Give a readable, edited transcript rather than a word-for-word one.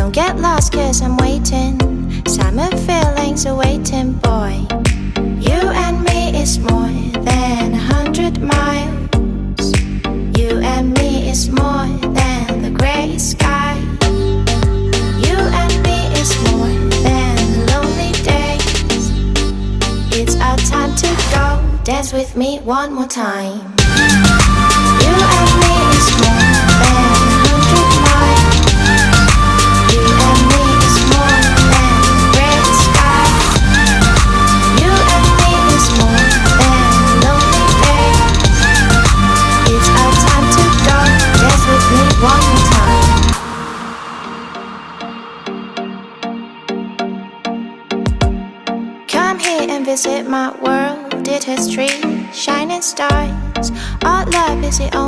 Don't get lost cause I'm waiting. Summer feelings are waiting, boy. You and me is more than 100 miles. You and me is more than the grey sky. You and me is more than the lonely days. It's our time to go. Dance with me one more time. You and me is more than 100 miles. You and me is more than gray sky. You and me is more than lonely days. It's our time to go. Dance with me one more time. Come here and visit my world. It has trees, shining stars. Our love is the only